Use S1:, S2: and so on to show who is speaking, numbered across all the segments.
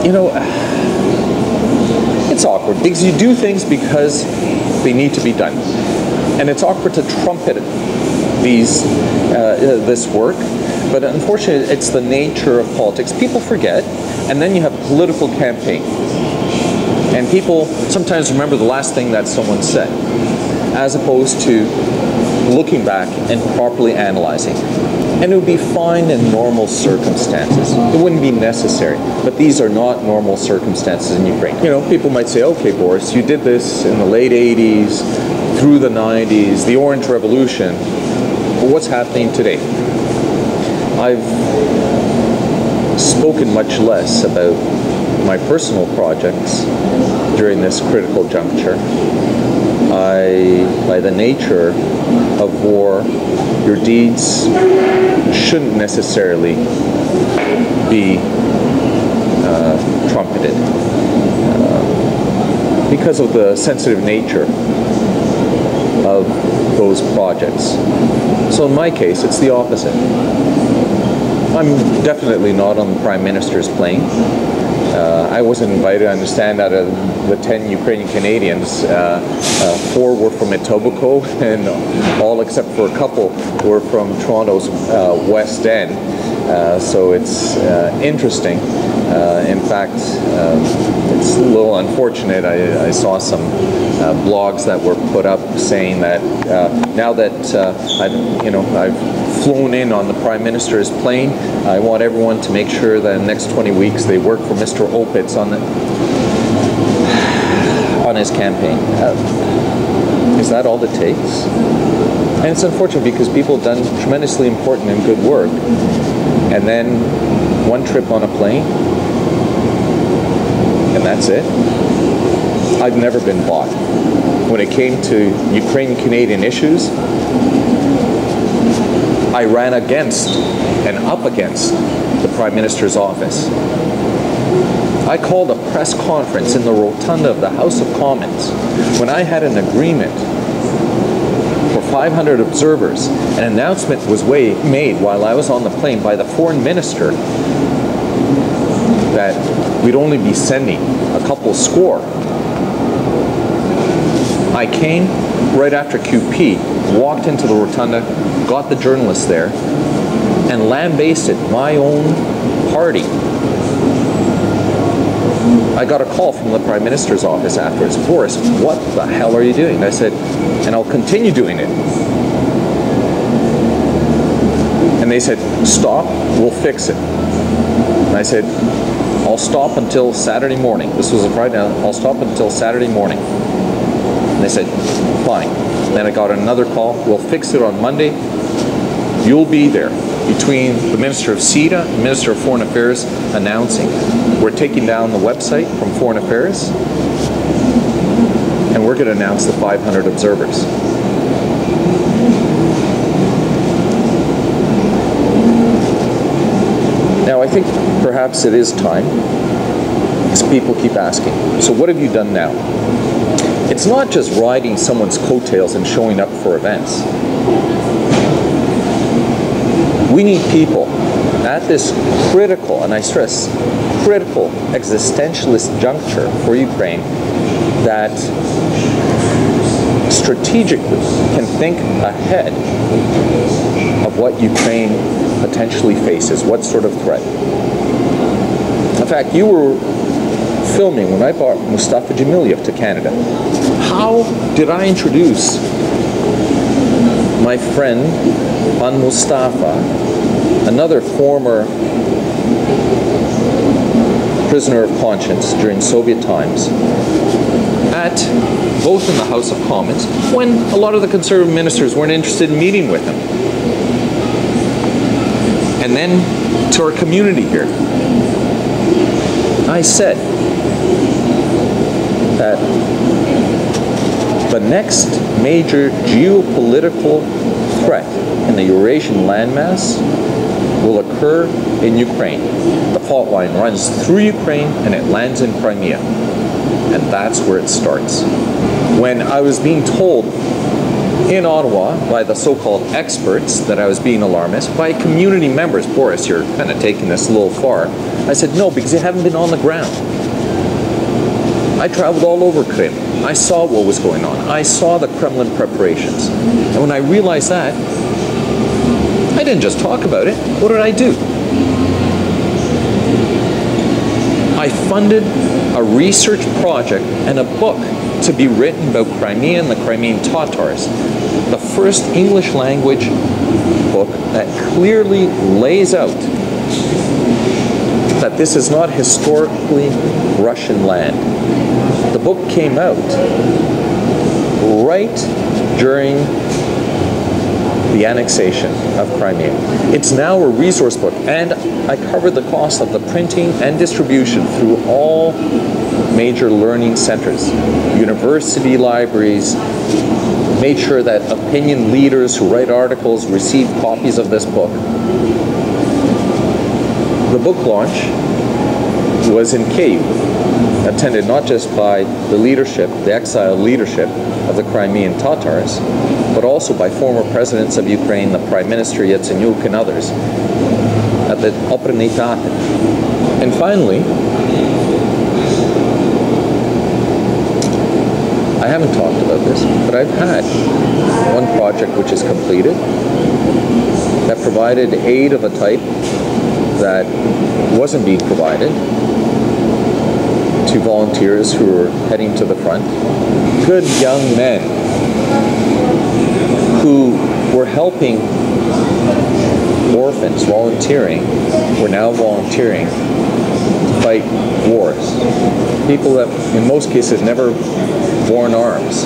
S1: you know, it's awkward because you do things because they need to be done. And it's awkward to trumpet this work, but unfortunately it's the nature of politics. People forget, and then you have a political campaign. And people sometimes remember the last thing that someone said, as opposed to looking back and properly analyzing. And it would be fine in normal circumstances. It wouldn't be necessary. But these are not normal circumstances in Ukraine. You know, people might say, okay, Boris, you did this in the late 80s, through the 90s, the Orange Revolution. But what's happening today? I've spoken much less about my personal projects during this critical juncture. By the nature of war, your deeds shouldn't necessarily be trumpeted because of the sensitive nature of those projects. So in my case, it's the opposite. I'm definitely not on the Prime Minister's plane. I wasn't invited. I understand out of the 10 Ukrainian Canadians, 4 were from Etobicoke, and all except for a couple were from Toronto's West End. So it's interesting. In fact, it's a little unfortunate. I saw some blogs that were put up saying that now that I've flown in on the Prime Minister's plane, I want everyone to make sure that in the next 20 weeks they work for Mr. Opitz on his campaign. Is that all it takes? And it's unfortunate because people have done tremendously important and good work, and then one trip on a plane, and that's it. I've never been bought. When it came to Ukrainian Canadian issues, I ran against and up against the Prime Minister's office. I called a press conference in the Rotunda of the House of Commons when I had an agreement for 500 observers. An announcement was made while I was on the plane by the foreign minister that we'd only be sending a couple score. I came right after QP, walked into the Rotunda, got the journalists there, and lambasted my own party. I got a call from the Prime Minister's office afterwards. Boris, what the hell are you doing? And I said, and I'll continue doing it. And they said, stop, we'll fix it. And I said, I'll stop until Saturday morning. This was a Friday, I'll stop until Saturday morning. And they said, fine. Then I got another call, we'll fix it on Monday. You'll be there between the Minister of CETA and Minister of Foreign Affairs announcing. We're taking down the website from Foreign Affairs, and we're going to announce the 500 observers. Now, I think perhaps it is time, as people keep asking, so what have you done now? It's not just riding someone's coattails and showing up for events. We need people at this critical, and I stress, critical existentialist juncture for Ukraine that strategically can think ahead of what Ukraine potentially faces, what sort of threat. In fact, you were filming when I brought Mustafa Dzhemiliev to Canada. How did I introduce my friend Mustafa, another former prisoner of conscience during Soviet times, at both in the House of Commons when a lot of the Conservative ministers weren't interested in meeting with him, and then to our community here. I said that the next major geopolitical threat in the Eurasian landmass will occur in Ukraine. The fault line runs through Ukraine and it lands in Crimea. And that's where it starts. When I was being told in Ottawa by the so-called experts that I was being alarmist, by community members. Boris, you're kind of taking this a little far. I said, no, because you haven't been on the ground. I traveled all over Crimea. I saw what was going on. I saw the Kremlin preparations. And when I realized that, I didn't just talk about it. What did I do? I funded a research project and a book to be written about Crimea and the Crimean Tatars. The first English language book that clearly lays out that this is not historically Russian land. The book came out right during the annexation of Crimea. It's now a resource book, and I covered the cost of the printing and distribution through all major learning centers, university libraries, made sure that opinion leaders who write articles receive copies of this book. The book launch was in Kyiv, attended not just by the leadership, the exiled leadership of the Crimean Tatars, but also by former presidents of Ukraine, the Prime Minister Yatseniuk and others, at the Opitz. And finally, I haven't talked about this, but I've had one project which is completed that provided aid of a type that wasn't being provided to volunteers who were heading to the front. Good young men who were helping orphans, volunteering, were now volunteering to fight wars. People that, in most cases, never borne arms.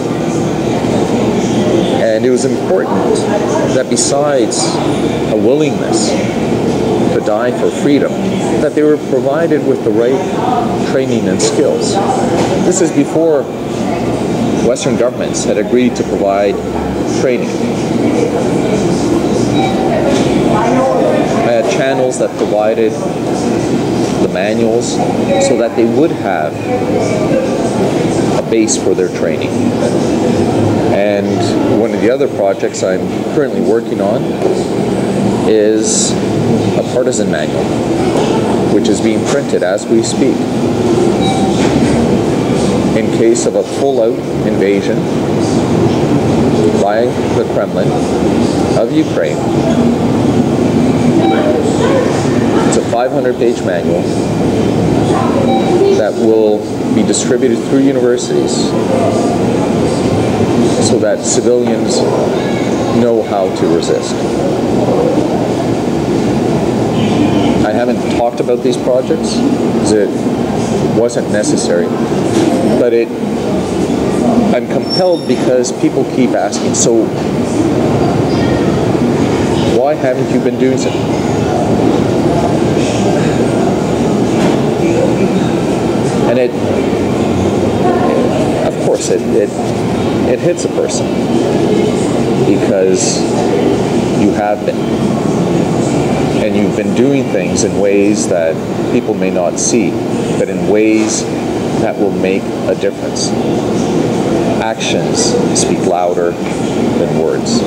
S1: And it was important that besides a willingness to die for freedom, that they were provided with the right training and skills. This is before Western governments had agreed to provide training. I had channels that provided the manuals so that they would have a base for their training. And one of the other projects I'm currently working on is a partisan manual, which is being printed as we speak. In case of a full-out invasion by the Kremlin of Ukraine, it's a 500-page manual that will be distributed through universities so that civilians know how to resist. I haven't talked about these projects because it wasn't necessary, but I'm compelled because people keep asking, so why haven't you been doing so? And of course, it hits a person because you have been. And you've been doing things in ways that people may not see, but in ways that will make a difference. Actions speak louder than words.